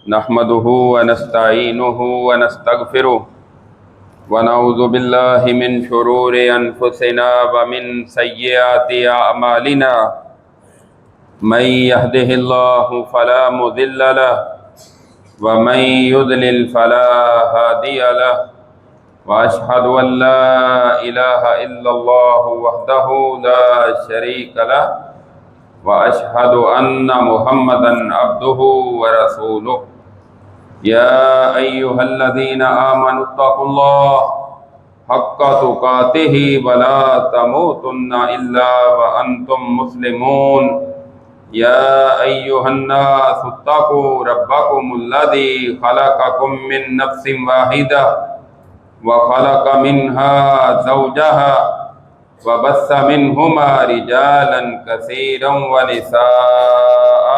نحمده ونستعينه ونستغفره ونعوذ بالله من شرور أنفسنا ومن سيئات أعمالنا من يهده الله فلا مضل له ومن يضلل فلا هادي له وأشهد أن لا إله إلا الله وحده لا شريك له وأشهد أن محمدا عبده ورسوله يا أيها الذين آمنوا اتقوا الله حق تقاته ولا تموتن إلا وأنتم مسلمون يا أيها الناس اتقوا ربكم الذي خلقكم من نفس واحدة وخلق منها زوجها وبث منهما رجالا كثيرا ونساء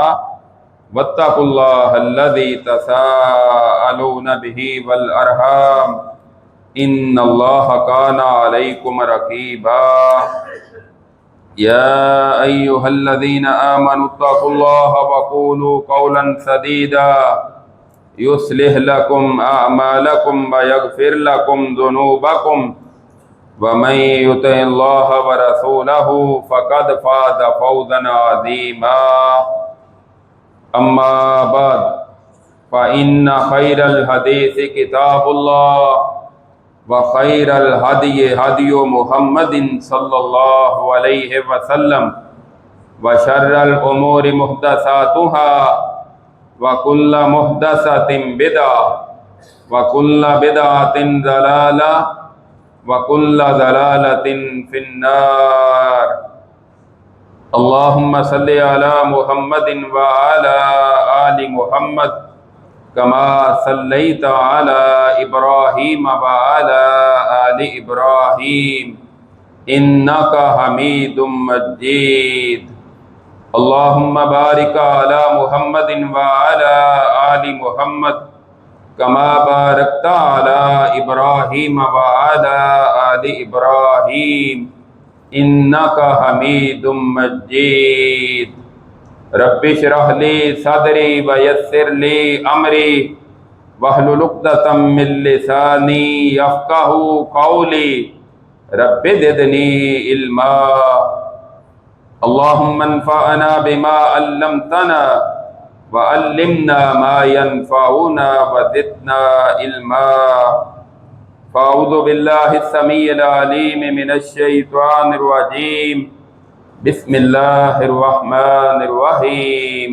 واتقوا الله الذي تساءلون به والأرحام إن الله كان عليكم رقيبا يا أيها الذين آمنوا اتقوا الله وقولوا قولا سديدا يصلح لكم أعمالكم ويغفر لكم ذنوبكم ومن يطع الله ورسوله فقد فاز فوزا عظيما أما بعد فإن خير الحديث كتاب الله وخير الهدي هدي محمد صلى الله عليه وسلم وشر الأمور محدثاتها وكل محدثة بدعة وكل بدعة ضلالة وكل ضلالة في النار اللهم صل على محمد وعلى آل محمد كما صليت على إبراهيم وعلى آل إبراهيم إنك حميد مجيد اللهم بارك على محمد وعلى آل محمد كما باركت على إبراهيم وعلى آل إبراهيم إنك حميد مجيد رب اشرح لي صدري ويسر لي أمري واحلل عقدة من لساني يفقهوا قولي رب زدني علما اللهم انفعنا بما علمتنا وعلمنا ما ينفعنا وزدنا علما فأعوذ بالله السميع العليم من الشيطان الرجيم بسم الله الرحمن الرحيم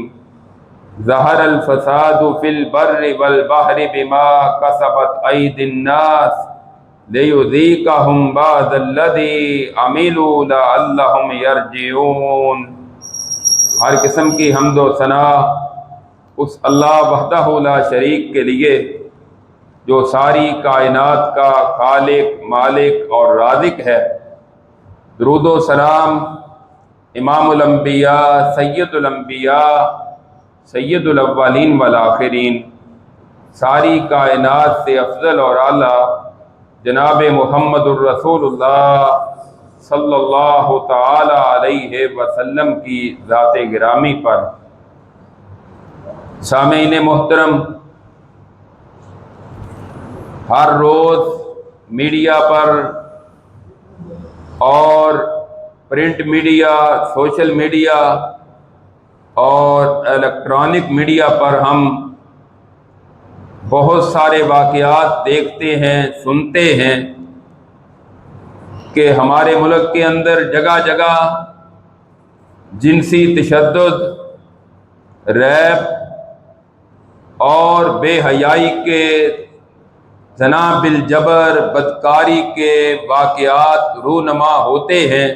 ظهر الفساد في البر والبحر بما كسبت أيدي الناس ليذيقهم بعض الذي عملوا لعلهم يرجعون۔ ہر قسم کی حمد و ثنا اس اللہ وحدہ لا شریک کے لیے جو ساری کائنات کا خالق، مالک اور رازق ہے۔ درود و سلام امام الانبیاء، سید الانبیاء، سید الاولین والآخرین، ساری کائنات سے افضل اور اعلیٰ جناب محمد الرسول اللہ صلی اللہ تعالی علیہ وسلم کی ذات گرامی پر۔ سامعین محترم، ہر روز میڈیا پر اور پرنٹ میڈیا، سوشل میڈیا اور الیکٹرانک میڈیا پر ہم بہت سارے واقعات دیکھتے ہیں، سنتے ہیں کہ ہمارے ملک کے اندر جگہ جگہ جنسی تشدد، ریپ اور بے حیائی کے، زنا بالجبر، بدکاری کے واقعات رونما ہوتے ہیں۔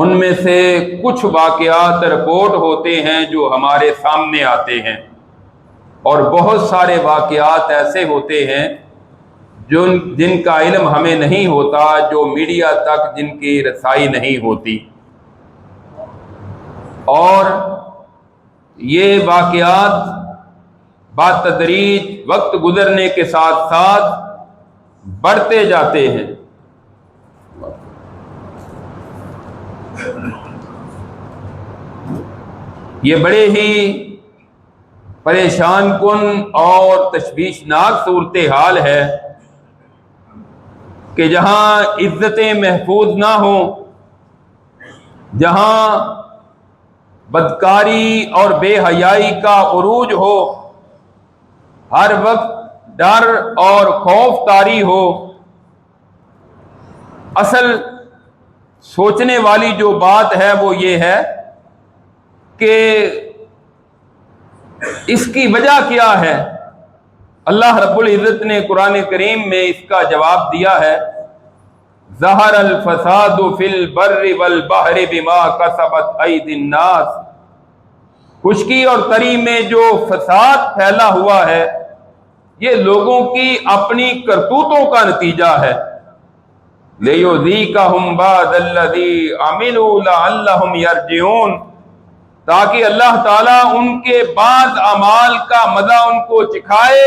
ان میں سے کچھ واقعات رپورٹ ہوتے ہیں جو ہمارے سامنے آتے ہیں، اور بہت سارے واقعات ایسے ہوتے ہیں جن کا علم ہمیں نہیں ہوتا، جو میڈیا تک جن کی رسائی نہیں ہوتی، اور یہ واقعات بتدریج وقت گزرنے کے ساتھ ساتھ بڑھتے جاتے ہیں۔ یہ بڑے ہی پریشان کن اور تشویشناک صورتحال ہے کہ جہاں عزتیں محفوظ نہ ہوں، جہاں بدکاری اور بے حیائی کا عروج ہو، ہر وقت ڈر اور خوف طاری ہو، اصل سوچنے والی جو بات ہے وہ یہ ہے کہ اس کی وجہ کیا ہے۔ اللہ رب العزت نے قرآن کریم میں اس کا جواب دیا ہے، ظہر الفساد فی البر والبحر بما کسبت ایدی الناس، خشکی اور تری میں جو فساد پھیلا ہوا ہے یہ لوگوں کی اپنی کرتوتوں کا نتیجہ ہے۔ لِيُذِيقَهُمْ بَعْضَ الَّذِي عَمِلُوا لَعَلَّهُمْ يَرْجِعُونَ، تاکہ اللہ تعالیٰ ان کے بعض اعمال کا مزہ ان کو چکھائے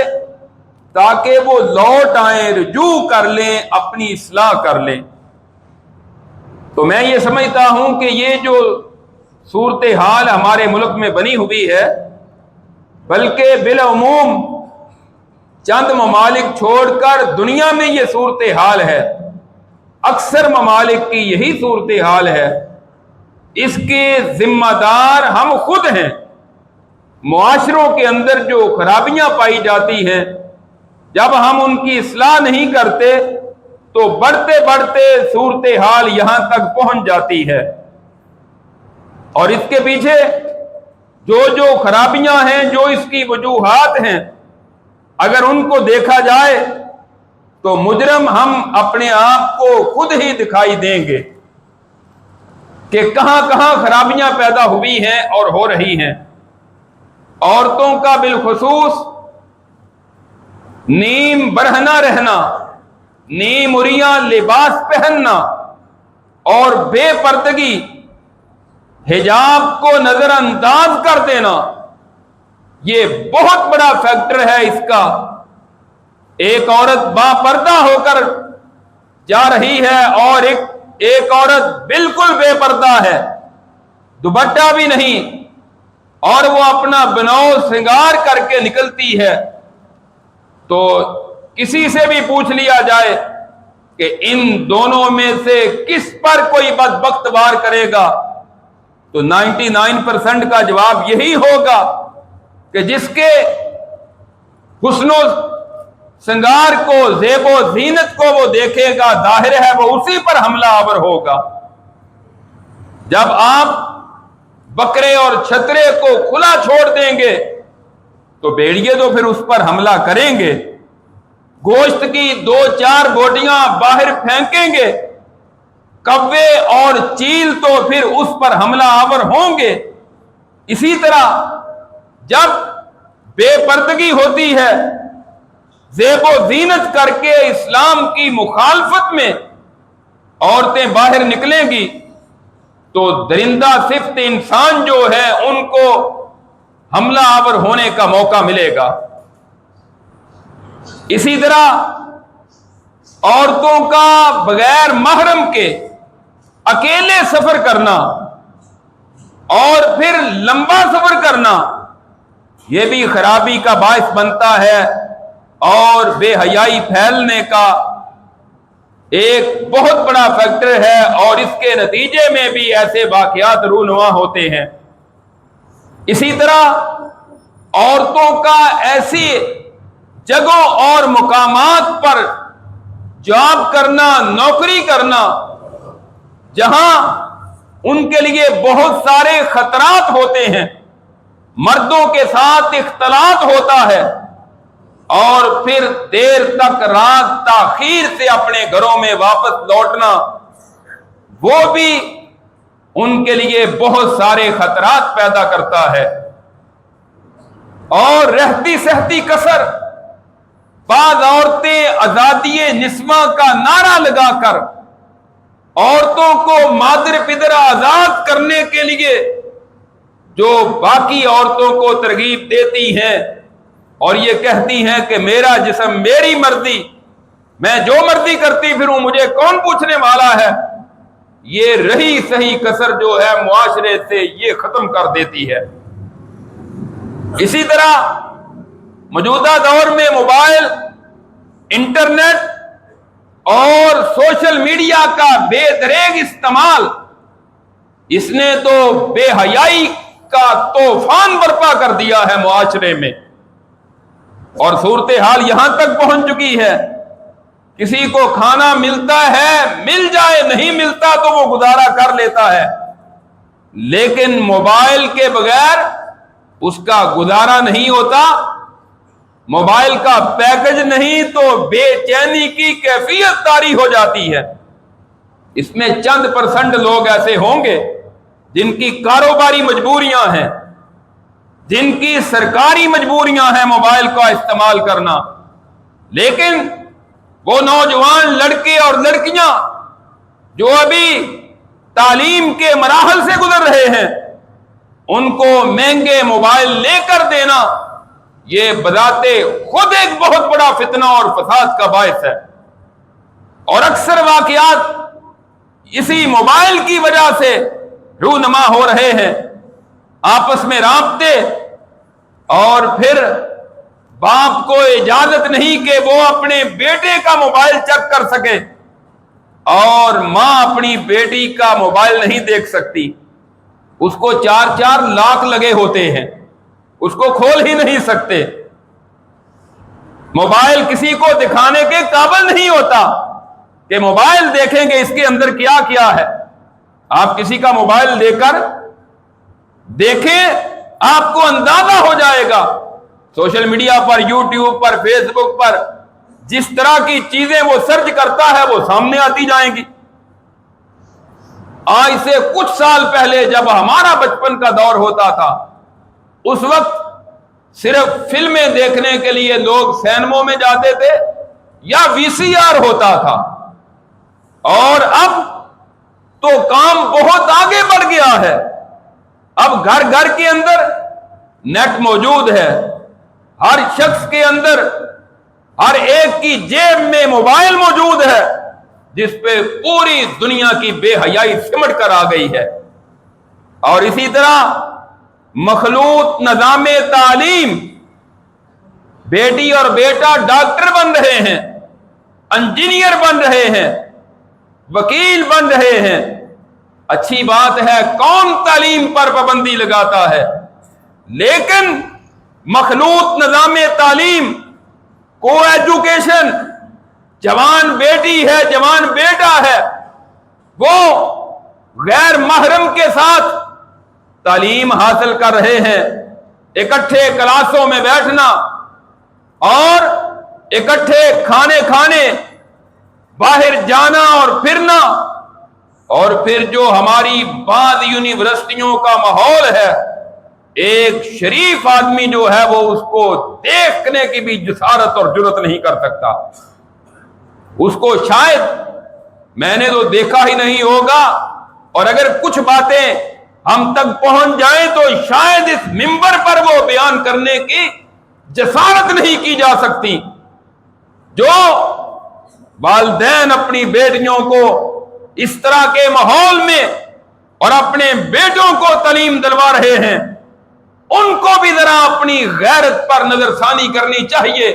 تاکہ وہ لوٹ آئیں، رجوع کر لیں، اپنی اصلاح کر لیں۔ تو میں یہ سمجھتا ہوں کہ یہ جو صورتحال ہمارے ملک میں بنی ہوئی ہے، بلکہ بالعموم چند ممالک چھوڑ کر دنیا میں یہ صورتحال ہے، اکثر ممالک کی یہی صورتحال ہے، اس کے ذمہ دار ہم خود ہیں۔ معاشروں کے اندر جو خرابیاں پائی جاتی ہیں، جب ہم ان کی اصلاح نہیں کرتے تو بڑھتے بڑھتے صورتحال یہاں تک پہنچ جاتی ہے، اور اس کے پیچھے جو خرابیاں ہیں، جو اس کی وجوہات ہیں، اگر ان کو دیکھا جائے تو مجرم ہم اپنے آپ کو خود ہی دکھائی دیں گے کہ کہاں کہاں خرابیاں پیدا ہوئی ہیں اور ہو رہی ہیں۔ عورتوں کا بالخصوص نیم برہنہ رہنا، نیم اریاں لباس پہننا اور بے پردگی، حجاب کو نظر انداز کر دینا، یہ بہت بڑا فیکٹر ہے اس کا۔ ایک عورت با پردہ ہو کر جا رہی ہے اور ایک عورت بالکل بے پردہ ہے، دوپٹہ بھی نہیں، اور وہ اپنا بناؤ سنگار کر کے نکلتی ہے، تو کسی سے بھی پوچھ لیا جائے کہ ان دونوں میں سے کس پر کوئی بدبخت وار کرے گا تو 99% کا جواب یہی ہوگا کہ جس کے حسن و سنگار کو، زیب و زینت کو وہ دیکھے گا، ظاہر ہے وہ اسی پر حملہ آور ہوگا۔ جب آپ بکرے اور چھترے کو کھلا چھوڑ دیں گے تو بھیڑیے تو پھر اس پر حملہ کریں گے، گوشت کی 2-4 بوٹیاں باہر پھینکیں گے، کوے اور چیل تو پھر اس پر حملہ آور ہوں گے۔ اسی طرح جب بے پردگی ہوتی ہے، زیب و زینت کر کے اسلام کی مخالفت میں عورتیں باہر نکلیں گی تو درندہ صفت انسان جو ہے ان کو حملہ آور ہونے کا موقع ملے گا۔ اسی طرح عورتوں کا بغیر محرم کے اکیلے سفر کرنا اور پھر لمبا سفر کرنا، یہ بھی خرابی کا باعث بنتا ہے اور بے حیائی پھیلنے کا ایک بہت بڑا فیکٹر ہے، اور اس کے نتیجے میں بھی ایسے واقعات رونما ہوتے ہیں۔ اسی طرح عورتوں کا ایسی جگہوں اور مقامات پر جاب کرنا، نوکری کرنا، جہاں ان کے لیے بہت سارے خطرات ہوتے ہیں، مردوں کے ساتھ اختلاط ہوتا ہے، اور پھر دیر تک رات تاخیر سے اپنے گھروں میں واپس لوٹنا، وہ بھی ان کے لیے بہت سارے خطرات پیدا کرتا ہے۔ اور رہتی سہتی کسر، بعض عورتیں آزادی نسواں کا نعرہ لگا کر عورتوں کو مادر پدر آزاد کرنے کے لیے جو باقی عورتوں کو ترغیب دیتی ہیں اور یہ کہتی ہیں کہ میرا جسم میری مرضی، میں جو مرضی کرتی پھروں، مجھے کون پوچھنے والا ہے، یہ رہی صحیح کسر جو ہے معاشرے سے یہ ختم کر دیتی ہے۔ اسی طرح موجودہ دور میں موبائل، انٹرنیٹ اور سوشل میڈیا کا بے دریغ استعمال، اس نے تو بے حیائی کا طوفان برپا کر دیا ہے معاشرے میں، اور صورتحال یہاں تک پہنچ چکی ہے کسی کو کھانا ملتا ہے، مل جائے، نہیں ملتا تو وہ گزارا کر لیتا ہے، لیکن موبائل کے بغیر اس کا گزارا نہیں ہوتا۔ موبائل کا پیکج نہیں تو بے چینی کی کیفیت طاری ہو جاتی ہے۔ اس میں چند پرسنٹ لوگ ایسے ہوں گے جن کی کاروباری مجبوریاں ہیں، جن کی سرکاری مجبوریاں ہیں موبائل کا استعمال کرنا، لیکن وہ نوجوان لڑکے اور لڑکیاں جو ابھی تعلیم کے مراحل سے گزر رہے ہیں، ان کو مہنگے موبائل لے کر دینا یہ بذات خود ایک بہت بڑا فتنہ اور فساد کا باعث ہے، اور اکثر واقعات اسی موبائل کی وجہ سے رونما ہو رہے ہیں۔ آپس میں رابطے، اور پھر باپ کو اجازت نہیں کہ وہ اپنے بیٹے کا موبائل چیک کر سکے، اور ماں اپنی بیٹی کا موبائل نہیں دیکھ سکتی، اس کو 4 لاکھ لگے ہوتے ہیں، اس کو کھول ہی نہیں سکتے۔ موبائل کسی کو دکھانے کے قابل نہیں ہوتا کہ موبائل دیکھیں گے اس کے اندر کیا کیا ہے۔ آپ کسی کا موبائل لے کر دیکھیں، آپ کو اندازہ ہو جائے گا۔ سوشل میڈیا پر، یوٹیوب پر، فیس بک پر جس طرح کی چیزیں وہ سرچ کرتا ہے وہ سامنے آتی جائیں گی۔ آج سے کچھ سال پہلے جب ہمارا بچپن کا دور ہوتا تھا، اس وقت صرف فلمیں دیکھنے کے لیے لوگ سینموں میں جاتے تھے یا VCR ہوتا تھا، اور اب تو کام بہت آگے بڑھ گیا ہے۔ اب گھر گھر کے اندر نیٹ موجود ہے، ہر شخص کے اندر، ہر ایک کی جیب میں موبائل موجود ہے، جس پہ پوری دنیا کی بے حیائی سمٹ کر آ گئی ہے۔ اور اسی طرح مخلوط نظام تعلیم، بیٹی اور بیٹا ڈاکٹر بن رہے ہیں، انجینئر بن رہے ہیں، وکیل بن رہے ہیں۔ اچھی بات ہے، کون تعلیم پر پابندی لگاتا ہے، لیکن مخلوط نظام تعلیم، کو ایجوکیشن، جوان بیٹی ہے، جوان بیٹا ہے، وہ غیر محرم کے ساتھ تعلیم حاصل کر رہے ہیں۔ اکٹھے کلاسوں میں بیٹھنا اور اکٹھے کھانے کھانے، باہر جانا اور پھرنا، اور پھر جو ہماری بعض یونیورسٹیوں کا ماحول ہے، ایک شریف آدمی جو ہے وہ اس کو دیکھنے کی بھی جسارت اور جرات نہیں کر سکتا۔ اس کو شاید میں نے تو دیکھا ہی نہیں ہوگا، اور اگر کچھ باتیں ہم تک پہنچ جائیں تو شاید اس منبر پر وہ بیان کرنے کی جسارت نہیں کی جا سکتی۔ جو والدین اپنی بیٹیوں کو اس طرح کے ماحول میں اور اپنے بیٹوں کو تعلیم دلوا رہے ہیں، ان کو بھی ذرا اپنی غیرت پر نظر ثانی کرنی چاہیے،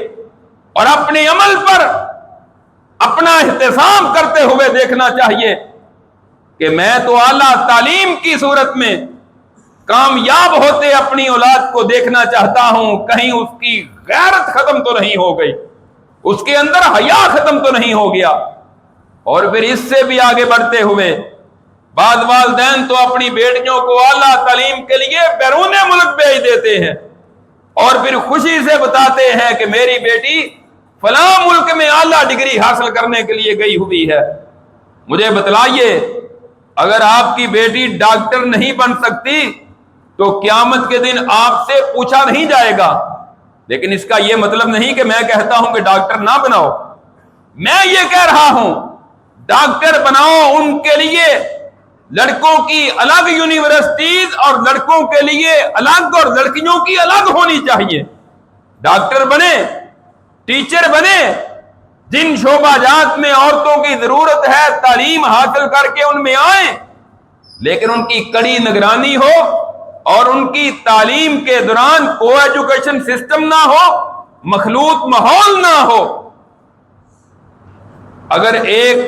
اور اپنے عمل پر اپنا احتساب کرتے ہوئے دیکھنا چاہیے کہ میں تو اعلیٰ تعلیم کی صورت میں کامیاب ہوتے اپنی اولاد کو دیکھنا چاہتا ہوں، کہیں اس کی غیرت ختم تو نہیں ہو گئی، اس کے اندر حیا ختم تو نہیں ہو گیا۔ اور پھر اس سے بھی آگے بڑھتے ہوئے بعض والدین تو اپنی بیٹیوں کو اعلیٰ تعلیم کے لیے بیرون ملک بھیج دیتے ہیں، اور پھر خوشی سے بتاتے ہیں کہ میری بیٹی فلاں ملک میں اعلیٰ ڈگری حاصل کرنے کے لیے گئی ہوئی ہے۔ مجھے بتلائیے، اگر آپ کی بیٹی ڈاکٹر نہیں بن سکتی تو قیامت کے دن آپ سے پوچھا نہیں جائے گا۔ لیکن اس کا یہ مطلب نہیں کہ میں کہتا ہوں کہ ڈاکٹر نہ بناؤ، میں یہ کہہ رہا ہوں ڈاکٹر بناؤ، ان کے لیے لڑکوں کی الگ یونیورسٹیز اور لڑکوں کے لیے الگ اور لڑکیوں کی الگ ہونی چاہیے۔ ڈاکٹر بنے، ٹیچر بنے، جن شعبہ جات میں عورتوں کی ضرورت ہے تعلیم حاصل کر کے ان میں آئیں، لیکن ان کی کڑی نگرانی ہو، اور ان کی تعلیم کے دوران کو ایجوکیشن سسٹم نہ ہو، مخلوط ماحول نہ ہو، اگر ایک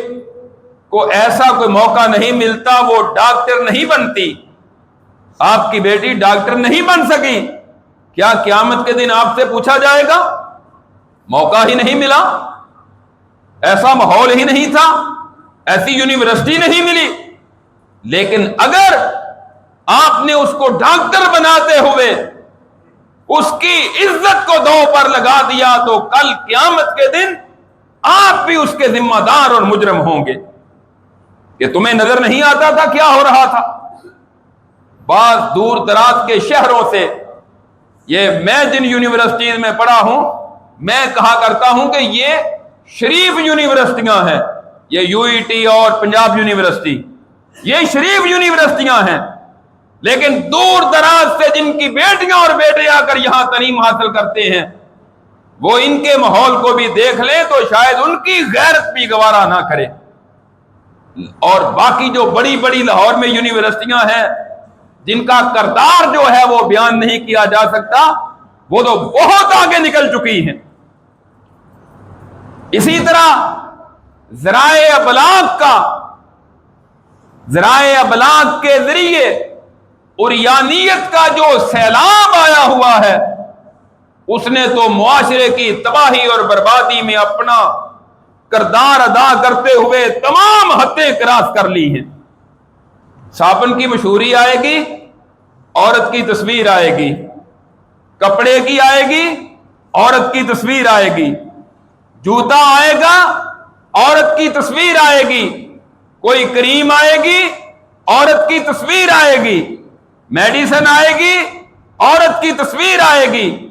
کو ایسا کوئی موقع نہیں ملتا، وہ ڈاکٹر نہیں بنتی، آپ کی بیٹی ڈاکٹر نہیں بن سکی، کیا قیامت کے دن آپ سے پوچھا جائے گا؟ موقع ہی نہیں ملا، ایسا ماحول ہی نہیں تھا، ایسی یونیورسٹی نہیں ملی۔ لیکن اگر آپ نے اس کو ڈاکٹر بناتے ہوئے اس کی عزت کو دو پر لگا دیا تو کل قیامت کے دن آپ بھی اس کے ذمہ دار اور مجرم ہوں گے کہ تمہیں نظر نہیں آتا تھا کیا ہو رہا تھا۔ بعض دور دراز کے شہروں سے، یہ میں جن یونیورسٹیز میں پڑھا ہوں، میں کہا کرتا ہوں کہ یہ شریف یونیورسٹیاں ہیں، یہ یو ای ٹی اور پنجاب یونیورسٹی، یہ شریف یونیورسٹیاں ہیں، لیکن دور دراز سے جن کی بیٹیاں اور بیٹے آ کر یہاں تعلیم حاصل کرتے ہیں، وہ ان کے ماحول کو بھی دیکھ لیں تو شاید ان کی غیرت بھی گوارا نہ کرے۔ اور باقی جو بڑی بڑی لاہور میں یونیورسٹیاں ہیں جن کا کردار جو ہے وہ بیان نہیں کیا جا سکتا، وہ تو بہت آگے نکل چکی ہیں۔ اسی طرح ذرائع ابلاغ کے ذریعے عریانیت کا جو سیلاب آیا ہوا ہے، اس نے تو معاشرے کی تباہی اور بربادی میں اپنا کردار ادا کرتے ہوئے تمام حدیں کراس کر لی ہیں۔ صابن کی مشہوری آئے گی، عورت کی تصویر آئے گی، کپڑے کی آئے گی، عورت کی تصویر آئے گی، جوتا آئے گا، عورت کی تصویر آئے گی، کوئی کریم آئے گی، عورت کی تصویر آئے گی، میڈیسن آئے گی، عورت کی تصویر آئے گی۔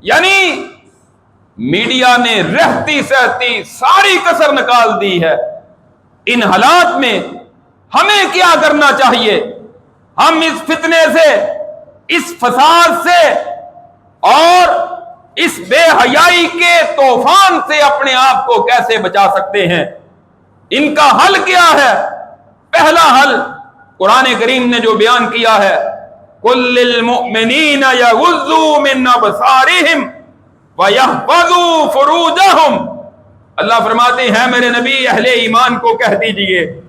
یعنی میڈیا نے رہتی سہتی ساری کسر نکال دی ہے۔ ان حالات میں ہمیں کیا کرنا چاہیے؟ ہم اس فتنے سے، اس فساد سے اور اس بے حیائی کے طوفان سے اپنے آپ کو کیسے بچا سکتے ہیں؟ ان کا حل کیا ہے؟ پہلا حل قرآن کریم نے جو بیان کیا ہے، قُل لِّلْمُؤْمِنِينَ يَغُضُّوا مِنْ أَبْصَارِهِمْ وَيَحْفَظُوا فُرُوجَهُمْ۔ اللہ فرماتے ہیں میرے نبی اہل ایمان کو کہہ دیجئے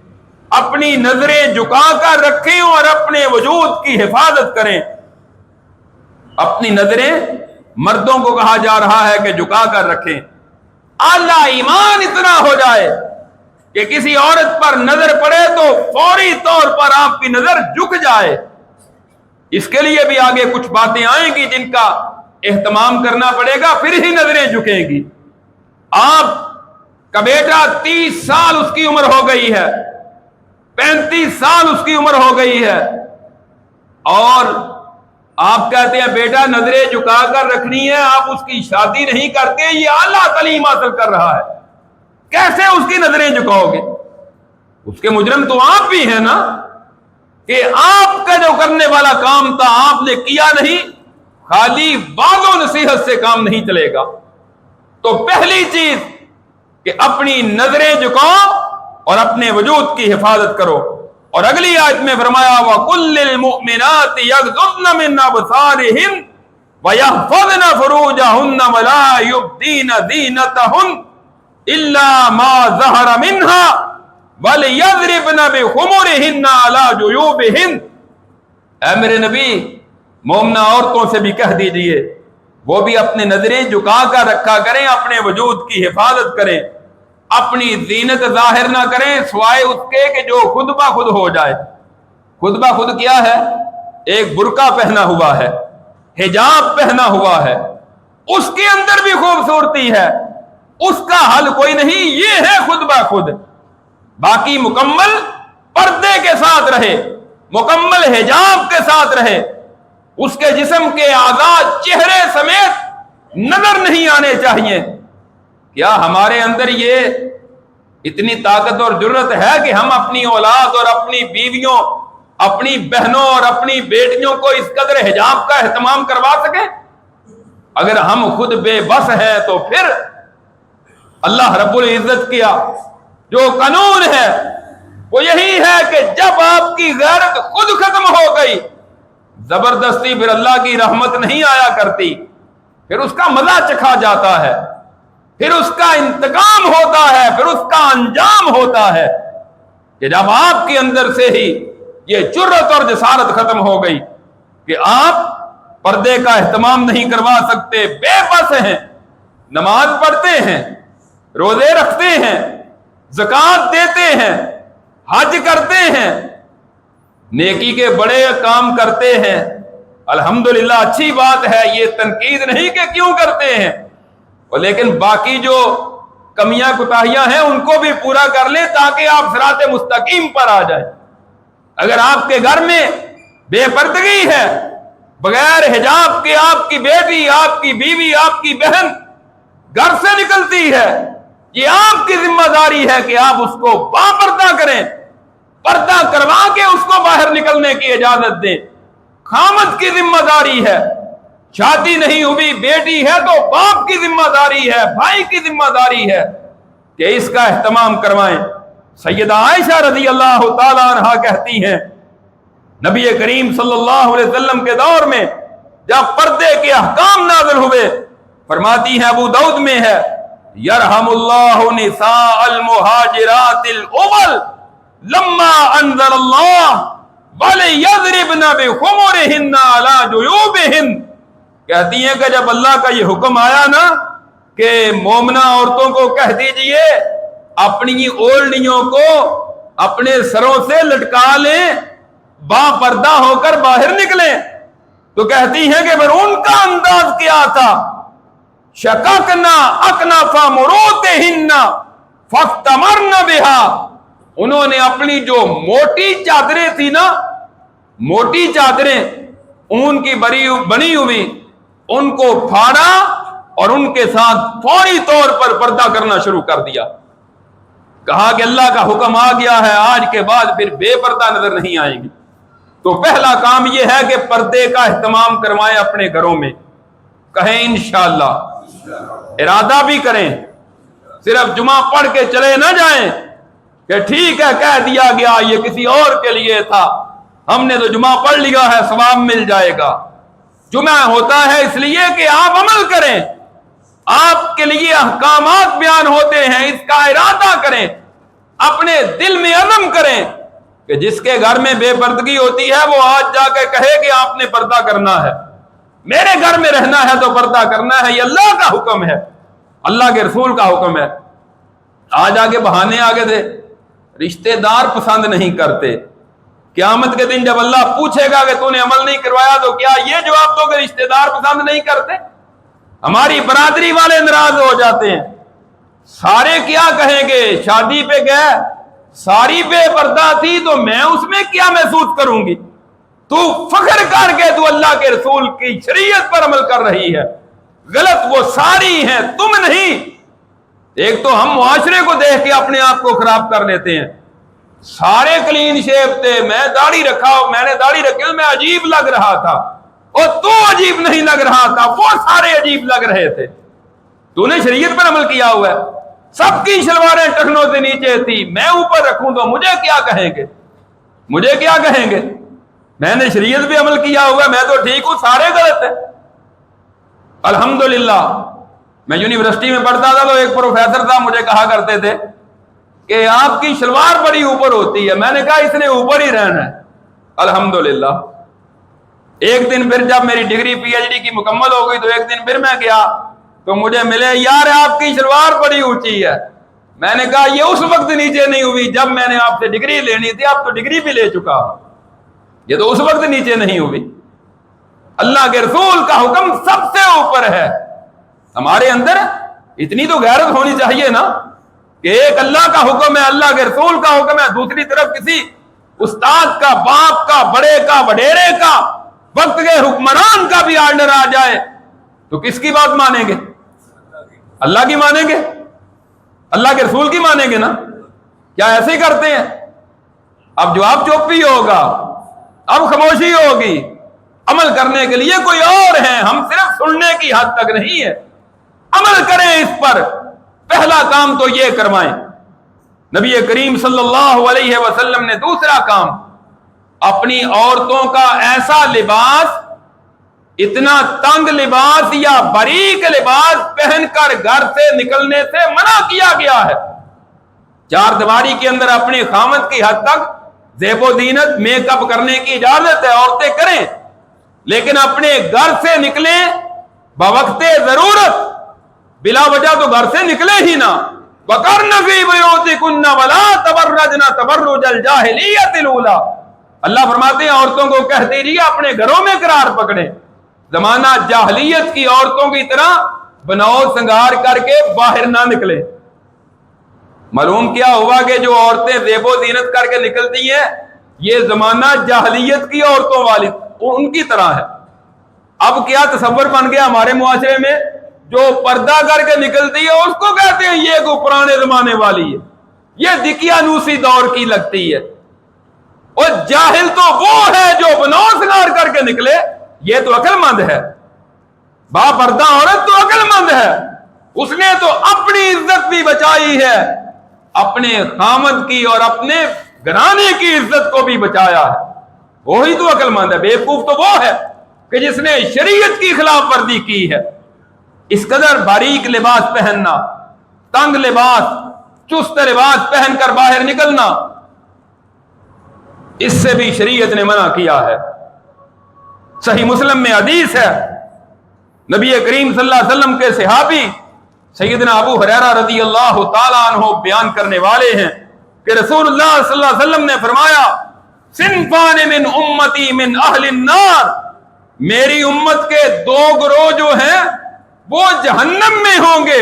اپنی نظریں جھکا کر رکھیں اور اپنے وجود کی حفاظت کریں۔ اپنی نظریں مردوں کو کہا جا رہا ہے کہ جھکا کر رکھیں۔ اعلیٰ ایمان اتنا ہو جائے کہ کسی عورت پر نظر پڑے تو فوری طور پر آپ کی نظر جھک جائے۔ اس کے لیے بھی آگے کچھ باتیں آئیں گی جن کا اہتمام کرنا پڑے گا، پھر ہی نظریں جھکیں گی۔ آپ کا بیٹا 30 سال اس کی عمر ہو گئی ہے، 35 سال اس کی عمر ہو گئی ہے، اور آپ کہتے ہیں بیٹا نظریں جھکا کر رکھنی ہے، آپ اس کی شادی نہیں کرتے، یہ اعلیٰ تعلیم حاصل کر رہا ہے، کیسے اس کی نظریں جھکاؤ گے؟ اس کے مجرم تو آپ بھی ہیں نا، کہ آپ کا جو کرنے والا کام تھا آپ نے کیا نہیں، خالی وعظ و نصیحت سے کام نہیں چلے گا۔ تو پہلی چیز کہ اپنی نظریں جھکاؤ اور اپنے وجود کی حفاظت کرو۔ اور اگلی آیت میں فرمایا وَقُلْ لِلْمُؤْمِنَاتِ يَغْضُضْنَ مِنْ أَبْصَارِهِنَّ وَيَحْفَظْنَ فُرُوجَهُنَّ وَلَا يُبْدِينَ زِينَتَهُنَّ إِلَّا مَا ظَهَرَ مِنْهَا وَلْيَضْرِبْنَ بِخُمُرِهِنَّ عَلَى جُيُوبِهِنَّ۔ اے میرے نبی مومنہ عورتوں سے بھی کہہ دیجئے وہ بھی اپنی نظریں جھکا کر رکھا کریں، اپنے وجود کی حفاظت کریں، اپنی زینت ظاہر نہ کریں سوائے اس کے کہ جو خود بخود ہو جائے۔ خود بخود کیا ہے؟ ایک برقع پہنا ہوا ہے، حجاب پہنا ہوا ہے، اس کے اندر بھی خوبصورتی ہے، اس کا حل کوئی نہیں، یہ ہے خود بخود۔ باقی مکمل پردے کے ساتھ رہے، مکمل حجاب کے ساتھ رہے، اس کے جسم کے اعضاء چہرے سمیت نظر نہیں آنے چاہیے۔ کیا ہمارے اندر یہ اتنی طاقت اور جرت ہے کہ ہم اپنی اولاد اور اپنی بیویوں، اپنی بہنوں اور اپنی بیٹیوں کو اس قدر حجاب کا اہتمام کروا سکیں؟ اگر ہم خود بے بس ہیں تو پھر اللہ رب العزت کیا جو قانون ہے وہ یہی ہے کہ جب آپ کی غیرت خود ختم ہو گئی، زبردستی پھر اللہ کی رحمت نہیں آیا کرتی، پھر اس کا مزہ چکھا جاتا ہے، پھر اس کا انتقام ہوتا ہے، پھر اس کا انجام ہوتا ہے کہ جب آپ کے اندر سے ہی یہ جرأت اور جسارت ختم ہو گئی کہ آپ پردے کا اہتمام نہیں کروا سکتے، بے بس ہیں، نماز پڑھتے ہیں، روزے رکھتے ہیں، زکوٰۃ دیتے ہیں، حج کرتے ہیں، نیکی کے بڑے کام کرتے ہیں، الحمدللہ اچھی بات ہے، یہ تنقید نہیں کہ کیوں کرتے ہیں، لیکن باقی جو کمیاں کوتاہیاں ہیں ان کو بھی پورا کر لیں تاکہ آپ صراط مستقیم پر آ جائیں۔ اگر آپ کے گھر میں بے پردگی ہے، بغیر حجاب کے آپ کی بیٹی، آپ کی بیوی، آپ کی بہن گھر سے نکلتی ہے، یہ آپ کی ذمہ داری ہے کہ آپ اس کو باپردہ کریں، پردہ کروا کے اس کو باہر نکلنے کی اجازت دیں۔ خامد کی ذمہ داری ہے، شادی نہیں ہوئی بیٹی ہے تو باپ کی ذمہ داری ہے، بھائی کی ذمہ داری ہے کہ اس کا اہتمام کروائیں۔ سیدہ عائشہ رضی اللہ تعالی عنہا کہتی ہیں نبی کریم صلی اللہ علیہ وسلم کے دور میں جب پردے کے احکام نازل ہوئے، فرماتی ہیں، ابو داؤد میں ہے، یرحم اللہ نساء المہاجرات الاول لما انزل اللہ وَلِيَضْرِبْنَ بِخُمُرِهِنَّ عَلَى جُيُوبِهِنَّ، کہتی ہیں کہ جب اللہ کا یہ حکم آیا نا کہ مومنہ عورتوں کو کہہ دیجئے اپنی اوڑھنیوں کو اپنے سروں سے لٹکا لیں، با پردہ ہو کر باہر نکلیں، تو کہتی ہیں کہ پھر ان کا انداز کیا تھا، شَقَقْنَا أَكْنَفَ مُرُوتِهِنَّ فَاخْتَمَرْنَ بِهَا، انہوں نے اپنی جو موٹی چادریں تھی نا، موٹی چادریں اون کی بنی ہوئی، ان کو پھاڑا اور ان کے ساتھ فوری طور پر پردہ کرنا شروع کر دیا۔ کہا کہ اللہ کا حکم آ گیا ہے، آج کے بعد پھر بے پردہ نظر نہیں آئیں گی۔ تو پہلا کام یہ ہے کہ پردے کا اہتمام کروائیں اپنے گھروں میں، کہیں انشاءاللہ، ارادہ بھی کریں، صرف جمعہ پڑھ کے چلے نہ جائیں کہ ٹھیک ہے کہہ دیا گیا یہ کسی اور کے لیے تھا، ہم نے تو جمعہ پڑھ لیا ہے ثواب مل جائے گا۔ جمعہ ہوتا ہے اس لیے کہ آپ عمل کریں، آپ کے لیے احکامات بیان ہوتے ہیں، اس کا ارادہ کریں، اپنے دل میں عزم کریں کہ جس کے گھر میں بے پردگی ہوتی ہے وہ آج جا کے کہے کہ آپ نے پردہ کرنا ہے، میرے گھر میں رہنا ہے تو پردہ کرنا ہے، یہ اللہ کا حکم ہے، اللہ کے رسول کا حکم ہے۔ آج آگے بہانے آگے تھے، رشتہ دار پسند نہیں کرتے، قیامت کے دن جب اللہ پوچھے گا کہ تو نے عمل نہیں کروایا تو کیا یہ جواب دو کہ رشتہ دار پسند نہیں کرتے؟ ہماری برادری والے ناراض ہو جاتے ہیں، سارے کیا کہیں گے، شادی پہ گئے ساری بے پردہ تھی تو میں اس میں کیا محسوس کروں گی، تو فخر کر کے تو اللہ کے رسول کی شریعت پر عمل کر رہی ہے، غلط وہ ساری ہیں تم نہیں۔ ایک تو ہم معاشرے کو دیکھ کے اپنے آپ کو خراب کر لیتے ہیں، سارے کلین شیپ تھے، میں داڑھی رکھی میں عجیب لگ رہا تھا، اور تو عجیب نہیں لگ رہا تھا، وہ سارے عجیب لگ رہے تھے، تو نے شریعت پر عمل کیا ہوا ہے، سب کی شلواریں ٹخنوں سے نیچے تھی، میں اوپر رکھوں تو مجھے کیا کہیں گے، مجھے کیا کہیں گے، میں نے شریعت پہ عمل کیا ہوا ہے، میں تو ٹھیک ہوں، سارے غلط ہیں۔ الحمدللہ میں یونیورسٹی میں پڑھتا تھا تو ایک پروفیسر صاحب مجھے کہا کرتے تھے کہ آپ کی شلوار بڑی اوپر ہوتی ہے، میں نے کہا اس نے اوپر ہی رہنا ہے۔ الحمدللہ ایک دن پھر جب میری ڈگری پی ایچ ڈی کی مکمل ہو گئی تو ایک دن پھر میں گیا تو مجھے ملے، یار آپ کی شلوار بڑی اونچی ہے، میں نے کہا یہ اس وقت نیچے نہیں ہوئی جب میں نے آپ سے ڈگری لینی تھی، آپ تو ڈگری بھی لے چکا، یہ تو اس وقت نیچے نہیں ہوئی۔ اللہ کے رسول کا حکم سب سے اوپر ہے، ہمارے اندر اتنی تو غیرت ہونی چاہیے نا کہ ایک اللہ کا حکم ہے، اللہ کے رسول کا حکم ہے، دوسری طرف کسی استاد کا، باپ کا، بڑے کا، وڈیرے کا، وقت کے حکمران کا بھی آرڈر آ جائے تو کس کی بات مانیں گے؟ اللہ کی مانیں گے، اللہ کے رسول کی مانیں گے نا؟ کیا ایسے ہی کرتے ہیں؟ اب جواب چپ ہی ہوگا، اب خاموشی ہوگی، عمل کرنے کے لیے کوئی اور ہے، ہم صرف سننے کی حد تک نہیں ہے، عمل کریں اس پر۔ پہلا کام تو یہ کروائیں۔ نبی کریم صلی اللہ علیہ وسلم نے دوسرا کام اپنی عورتوں کا ایسا لباس، اتنا تنگ لباس یا باریک لباس پہن کر گھر سے نکلنے سے منع کیا گیا ہے۔ چار دیواری کے اندر اپنے خامد کی حد تک زیب و زینت میک اپ کرنے کی اجازت ہے، عورتیں کریں، لیکن اپنے گھر سے نکلیں بوقت ضرورت، بلا وجہ تو گھر سے نکلے ہی نہ۔ وَقَرْنَ فِي بُيُوتِكُنَّ وَلَا تَبَرَّجْنَ تَبَرُّجَ الْجَاهِلِيَّةِ الْأُولَىٰ، اللہ فرماتے ہیں عورتوں کو کہہ دیجیے اپنے گھروں میں قرار پکڑیں، زمانہ جاہلیت کی عورتوں کی طرح بناؤ سنگار کر کے باہر نہ نکلے۔ معلوم کیا ہوا کہ جو عورتیں زیب و زینت کر کے نکلتی ہیں یہ زمانہ جاہلیت کی عورتوں والی ان کی طرح ہے۔ اب کیا تصور بن گیا ہمارے معاشرے میں، جو پردہ کر کے نکلتی ہے اس کو کہتے ہیں یہ کو پرانے زمانے والی ہے، یہ دقیانوسی دور کی لگتی ہے۔ اور جاہل تو وہ ہے جو بناؤ سنگار کر کے نکلے، یہ تو عقل مند ہے۔ با پردہ عورت تو عقل مند ہے، اس نے تو اپنی عزت بھی بچائی ہے، اپنے خامد کی اور اپنے گھرانے کی عزت کو بھی بچایا ہے، وہی تو عقل مند ہے۔ بیوقوف تو وہ ہے کہ جس نے شریعت کی خلاف ورزی کی ہے۔ اس قدر باریک لباس پہننا، تنگ لباس، چست لباس پہن کر باہر نکلنا، اس سے بھی شریعت نے منع کیا ہے۔ صحیح مسلم میں حدیث ہے، نبی کریم صلی اللہ علیہ وسلم کے صحابی سیدنا ابو ہریرہ رضی اللہ تعالیٰ عنہ بیان کرنے والے ہیں کہ رسول اللہ صلی اللہ علیہ وسلم نے فرمایا صنفان من امتی من اہل النار، میری امت کے دو گروہ جو ہیں وہ جہنم میں ہوں گے،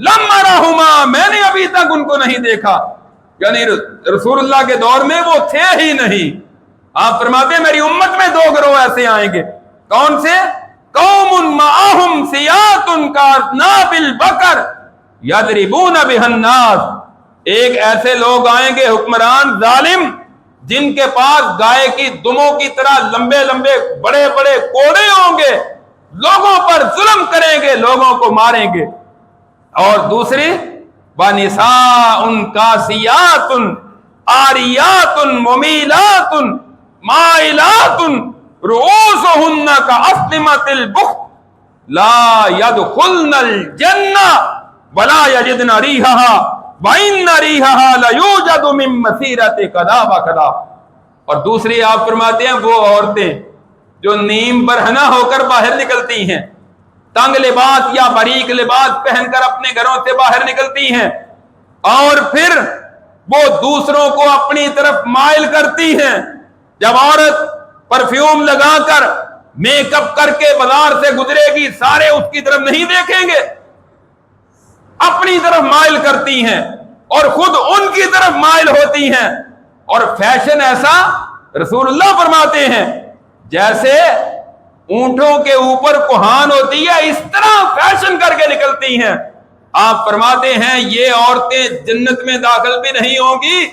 لم ارہما، میں نے ابھی تک ان کو نہیں دیکھا، یعنی رسول اللہ کے دور میں وہ تھے ہی نہیں۔ آپ فرماتے ہیں میری امت میں دو گروہ ایسے آئیں گے، کون سے؟ قوم معاہم سیات کاذناب البقر یضربون بها الناس، ایک ایسے لوگ آئیں گے حکمران ظالم جن کے پاس گائے کی دموں کی طرح لمبے لمبے بڑے بڑے کوڑے ہوں گے، لوگوں پر ظلم کریں گے، لوگوں کو ماریں گے۔ اور دوسری وَنِسَاءٌ كَاسِيَاتٌ عَارِيَاتٌ مُمِيلَاتٌ مَائِلَاتٌ رُؤُوسُهُنَّ كَأَسْنِمَةِ الْبُخْتِ لَا يَدْخُلْنَ الْجَنَّةَ وَلَا يَجِدْنَ رِيحَهَا وَإِنَّ رِيحَهَا لَيُوجَدُ مِن مَّسِيرَةِ كَذَا وَكَذَا۔ اور دوسری آپ فرماتے ہیں وہ عورتیں جو نیم برہنہ ہو کر باہر نکلتی ہیں، تنگ لباس یا باریک لباس پہن کر اپنے گھروں سے باہر نکلتی ہیں، اور پھر وہ دوسروں کو اپنی طرف مائل کرتی ہیں۔ جب عورت پرفیوم لگا کر میک اپ کر کے بازار سے گزرے گی سارے اس کی طرف نہیں دیکھیں گے، اپنی طرف مائل کرتی ہیں اور خود ان کی طرف مائل ہوتی ہیں، اور فیشن ایسا رسول اللہ فرماتے ہیں جیسے اونٹوں کے اوپر کوہان ہوتی ہے اس طرح فیشن کر کے نکلتی ہیں۔ آپ فرماتے ہیں یہ عورتیں جنت میں داخل بھی نہیں ہوں گی،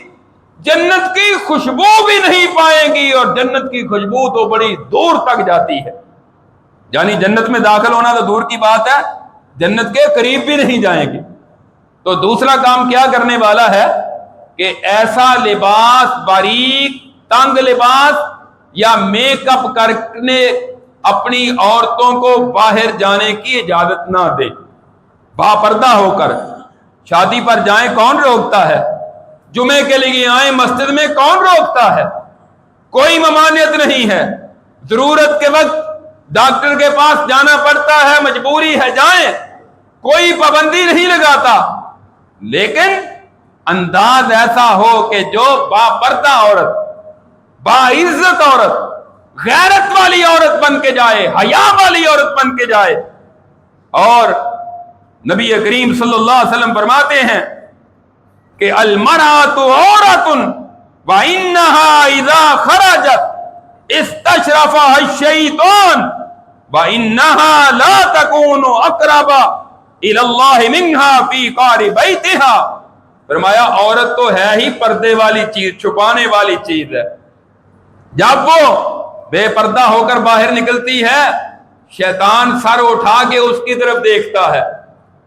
جنت کی خوشبو بھی نہیں پائیں گی، اور جنت کی خوشبو تو بڑی دور تک جاتی ہے، یعنی جنت میں داخل ہونا تو دور کی بات ہے، جنت کے قریب بھی نہیں جائیں گی۔ تو دوسرا کام کیا کرنے والا ہے کہ ایسا لباس، باریک تنگ لباس یا میک اپ کرنے اپنی عورتوں کو باہر جانے کی اجازت نہ دے۔ باپردہ ہو کر شادی پر جائیں کون روکتا ہے؟ جمعے کے لیے آئیں مسجد میں کون روکتا ہے؟ کوئی ممانعت نہیں ہے۔ ضرورت کے وقت ڈاکٹر کے پاس جانا پڑتا ہے، مجبوری ہے جائیں، کوئی پابندی نہیں لگاتا، لیکن انداز ایسا ہو کہ جو باپردہ عورت، باعزت عورت، غیرت والی عورت بن کے جائے، حیا والی عورت بن کے جائے۔ اور نبی کریم صلی اللہ علیہ وسلم فرماتے ہیں کہ المرأۃ عورۃ وانھا اذا خرجت استشرفها الشیطان وانھا لا تکون اقرب الی اللہ منھا فی قعر بیتھا۔ فرمایا عورت تو ہے ہی پردے والی چیز، چھپانے والی چیز ہے، جب وہ بے پردہ ہو کر باہر نکلتی ہے شیطان سر اٹھا کے اس کی طرف دیکھتا ہے،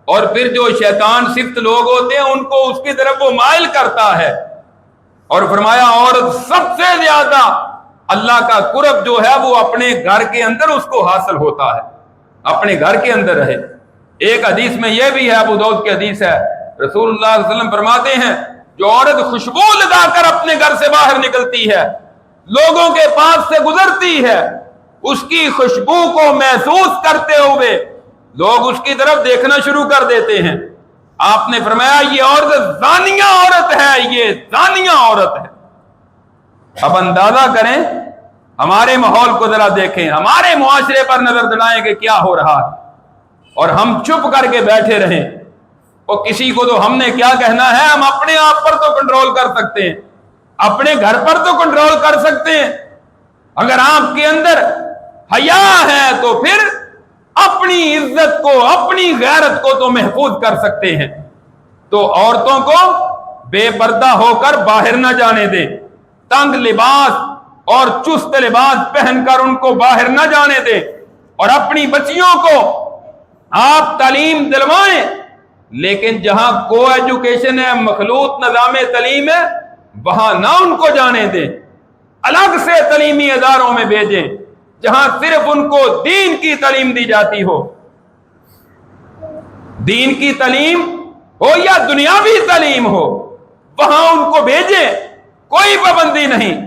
اور پھر جو شیطان صفت لوگ ہوتے ہیں ان کو اس کی طرف وہ مائل کرتا ہے۔ اور فرمایا عورت سب سے زیادہ اللہ کا قرب جو ہے وہ اپنے گھر کے اندر اس کو حاصل ہوتا ہے، اپنے گھر کے اندر رہے۔ ایک حدیث میں یہ بھی ہے، ابو داؤد کی حدیث ہے، رسول اللہ صلی اللہ علیہ وسلم فرماتے ہیں جو عورت خوشبو لگا کر اپنے گھر سے باہر نکلتی ہے، لوگوں کے پاس سے گزرتی ہے، اس کی خوشبو کو محسوس کرتے ہوئے لوگ اس کی طرف دیکھنا شروع کر دیتے ہیں۔ آپ نے فرمایا یہ عورت زانیہ عورت ہے، یہ زانیہ عورت ہے۔ اب اندازہ کریں، ہمارے ماحول کو ذرا دیکھیں، ہمارے معاشرے پر نظر دڑائیں کہ کیا ہو رہا ہے، اور ہم چپ کر کے بیٹھے رہیں۔ اور کسی کو تو ہم نے کیا کہنا ہے، ہم اپنے آپ پر تو کنٹرول کر سکتے ہیں، اپنے گھر پر تو کنٹرول کر سکتے ہیں۔ اگر آپ کے اندر حیا ہے تو پھر اپنی عزت کو، اپنی غیرت کو تو محفوظ کر سکتے ہیں۔ تو عورتوں کو بے پردہ ہو کر باہر نہ جانے دیں، تنگ لباس اور چست لباس پہن کر ان کو باہر نہ جانے دیں، اور اپنی بچیوں کو آپ تعلیم دلوائیں، لیکن جہاں کو ایجوکیشن ہے، مخلوط نظام تعلیم ہے، وہاں نہ ان کو جانے دیں، الگ سے تعلیمی اداروں میں بھیجیں جہاں صرف ان کو دین کی تعلیم دی جاتی ہو، دین کی تعلیم ہو یا دنیاوی تعلیم ہو، وہاں ان کو بھیجیں، کوئی پابندی نہیں۔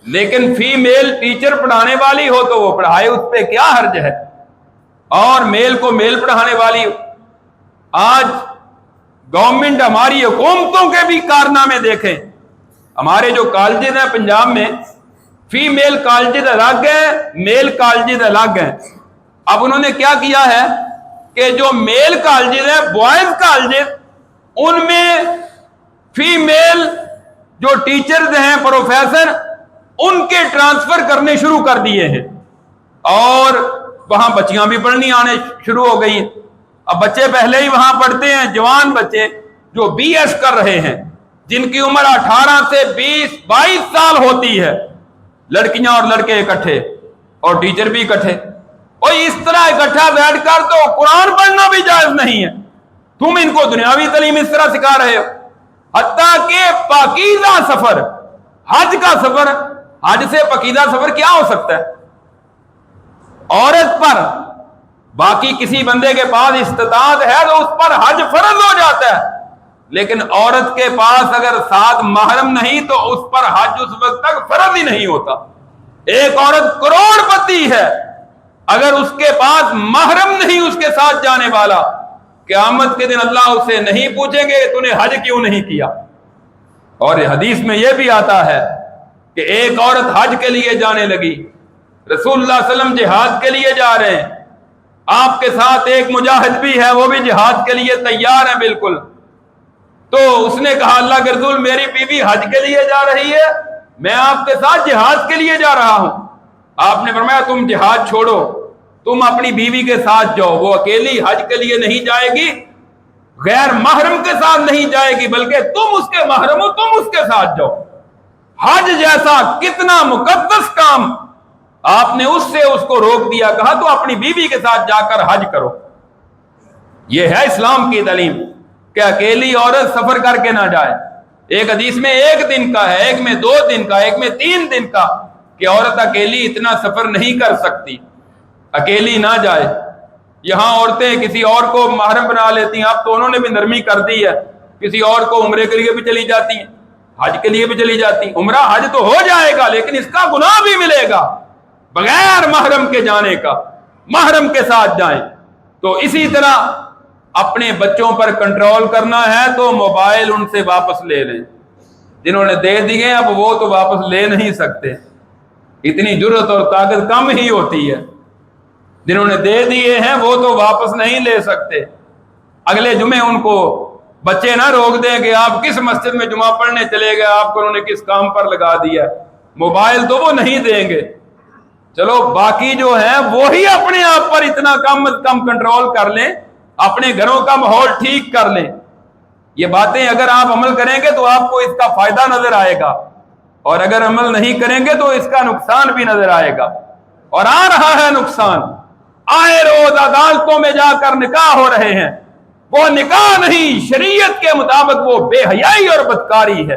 لیکن فیمیل ٹیچر پڑھانے والی ہو تو وہ پڑھائے، اس پہ کیا حرج ہے، اور میل کو میل پڑھانے والی ہو۔ آج گورنمنٹ، ہماری حکومتوں کے بھی کارنامے دیکھیں، ہمارے جو کالجز ہیں پنجاب میں، فیمیل کالجز الگ ہیں، میل کالجز الگ ہیں۔ اب انہوں نے کیا کیا ہے کہ جو میل کالجز ہیں، بوائز کالجز، ان میں فیمیل جو ٹیچرز ہیں، پروفیسر، ان کے ٹرانسفر کرنے شروع کر دیے ہیں، اور وہاں بچیاں بھی پڑھنی آنے شروع ہو گئی ہیں۔ اب بچے پہلے ہی وہاں پڑھتے ہیں، جوان بچے جو بی ایس کر رہے ہیں، جن کی عمر 18 سے 20-22 سال ہوتی ہے، لڑکیاں اور لڑکے اکٹھے، اور ٹیچر بھی اکٹھے، اور اس طرح اکٹھا بیٹھ کر تو قرآن پڑھنا بھی جائز نہیں ہے۔ تم ان کو دنیاوی تعلیم اس طرح سکھا رہے ہو، حتیٰ کہ پاکیزہ سفر، حج کا سفر، حج سے پاکیزہ سفر کیا ہو سکتا ہے؟ عورت پر، باقی کسی بندے کے پاس استطاعت ہے تو اس پر حج فرض ہو جاتا ہے، لیکن عورت کے پاس اگر ساتھ محرم نہیں تو اس پر حج اس وقت تک فرض ہی نہیں ہوتا۔ ایک عورت کروڑ پتی ہے، اگر اس کے پاس محرم نہیں اس کے ساتھ جانے والا، قیامت کے دن اللہ اسے نہیں پوچھیں گے تو نے حج کیوں نہیں کیا۔ اور حدیث میں یہ بھی آتا ہے کہ ایک عورت حج کے لیے جانے لگی، رسول اللہ صلی اللہ علیہ وسلم جہاد کے لیے جا رہے ہیں، آپ کے ساتھ ایک مجاہد بھی ہے، وہ بھی جہاد کے لیے تیار ہے بالکل، تو اس نے کہا اللہ کے رسول میری بیوی حج کے لیے جا رہی ہے، میں آپ کے ساتھ جہاد کے لیے جا رہا ہوں۔ آپ نے فرمایا تم جہاد چھوڑو، تم اپنی بیوی کے ساتھ جاؤ، وہ اکیلی حج کے لیے نہیں جائے گی، غیر محرم کے ساتھ نہیں جائے گی، بلکہ تم اس کے محرم ہو، تم اس کے ساتھ جاؤ۔ حج جیسا کتنا مقدس کام آپ نے اس کو روک دیا، کہا تو اپنی بیوی کے ساتھ جا کر حج کرو۔ یہ ہے اسلام کی تعلیم کہ اکیلی عورت سفر کر کے نہ جائے۔ ایک حدیث میں 1 دن کا ہے، ایک میں 2 دن کا، ایک میں 3 دن کا، کہ عورت اکیلی اتنا سفر نہیں کر سکتی، اکیلی نہ جائے۔ یہاں عورتیں کسی اور کو محرم بنا لیتی ہیں، اب تو انہوں نے بھی نرمی کر دی ہے، کسی اور کو عمرے کے لیے بھی چلی جاتی ہیں، حج کے لیے بھی چلی جاتی ہیں۔ عمرہ حج تو ہو جائے گا لیکن اس کا گناہ بھی ملے گا بغیر محرم کے جانے کا، محرم کے ساتھ جائیں۔ تو اسی طرح اپنے بچوں پر کنٹرول کرنا ہے تو موبائل ان سے واپس لے لیں، جنہوں نے دے دیے اب وہ تو واپس لے نہیں سکتے، اتنی جرأت اور طاقت کم ہی ہوتی ہے۔ جنہوں نے دے دیے ہیں وہ تو واپس نہیں لے سکتے۔ اگلے جمعے ان کو بچے نہ روک دیں کہ آپ کس مسجد میں جمعہ پڑھنے چلے گئے، آپ کو انہوں نے کس کام پر لگا دیا، موبائل تو وہ نہیں دیں گے۔ چلو باقی جو ہے وہی اپنے آپ پر اتنا کم از کم کنٹرول کر لیں، اپنے گھروں کا ماحول ٹھیک کر لیں۔ یہ باتیں اگر آپ عمل کریں گے تو آپ کو اس کا فائدہ نظر آئے گا، اور اگر عمل نہیں کریں گے تو اس کا نقصان بھی نظر آئے گا، اور آ رہا ہے نقصان۔ آئے روز عدالتوں میں جا کر نکاح ہو رہے ہیں، وہ نکاح نہیں، شریعت کے مطابق وہ بے حیائی اور بدکاری ہے۔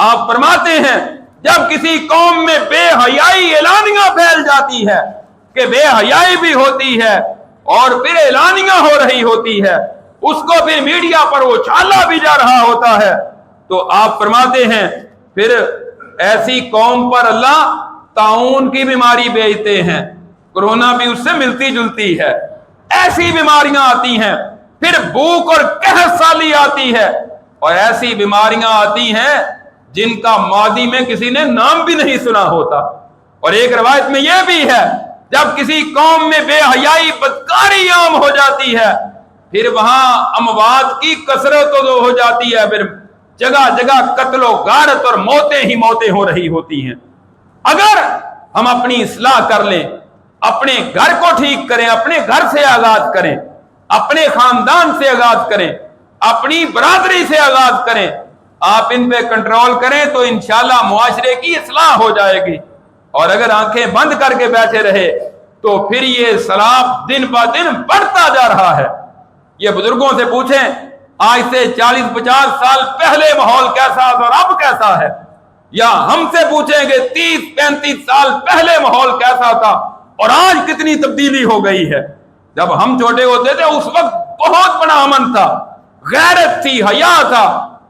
آپ فرماتے ہیں جب کسی قوم میں بے حیائی اعلانیہ پھیل جاتی ہے کہ بے حیائی بھی ہوتی ہے اور پھر اعلانیہ ہو رہی ہوتی ہے، اس کو پھر میڈیا پر اچھالا بھی جا رہا ہوتا ہے، تو آپ فرماتے ہیں پھر ایسی قوم پر اللہ طاعون کی بیماری بھیجتے ہیں، کورونا بھی اس سے ملتی جلتی ہے، ایسی بیماریاں آتی ہیں، پھر بھوک اور قحط سالی آتی ہے، اور ایسی بیماریاں آتی ہیں جن کا ماضی میں کسی نے نام بھی نہیں سنا ہوتا۔ اور ایک روایت میں یہ بھی ہے جب کسی قوم میں بے حیائی بدکاری عام ہو جاتی ہے، پھر وہاں اموات کی کثرت ہو جاتی ہے، پھر جگہ جگہ قتل و غارت اور موتیں ہی موتیں ہو رہی ہوتی ہیں۔ اگر ہم اپنی اصلاح کر لیں، اپنے گھر کو ٹھیک کریں، اپنے گھر سے آغاز کریں، اپنے خاندان سے آغاز کریں، اپنی برادری سے آغاز کریں، آپ ان پہ کنٹرول کریں تو انشاءاللہ معاشرے کی اصلاح ہو جائے گی۔ اور اگر آنکھیں بند کر کے بیٹھے رہے تو پھر یہ سیلاب دن بہ دن بڑھتا جا رہا ہے۔ یہ بزرگوں سے پوچھیں آج سے 40-50 سال پہلے ماحول کیسا تھا اور اب کیسا ہے، یا ہم سے پوچھیں گے 30-35 سال پہلے ماحول کیسا تھا اور آج کتنی تبدیلی ہو گئی ہے۔ جب ہم چھوٹے ہوتے تھے اس وقت بہت بڑا امن تھا، غیرت تھی، حیا تھا،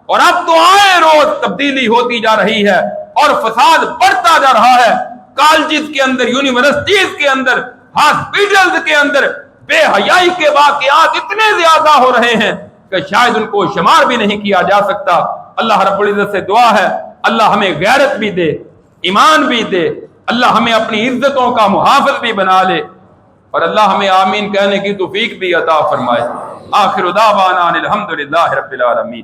اور اب تو آئے روز تبدیلی ہوتی جا رہی ہے اور فساد بڑھتا جا رہا ہے۔ کالجز کے اندر، یونیورسٹیز کے اندر، ہاسپٹلز کے اندر بے حیائی کے واقعات اتنے زیادہ ہو رہے ہیں کہ شاید ان کو شمار بھی نہیں کیا جا سکتا۔ اللہ رب العزت سے دعا ہے اللہ ہمیں غیرت بھی دے، ایمان بھی دے، اللہ ہمیں اپنی عزتوں کا محافظ بھی بنا لے، اور اللہ ہمیں آمین کہنے کی توفیق بھی عطا فرمائے۔ آخر دعوانا الحمدللہ رب العالمین۔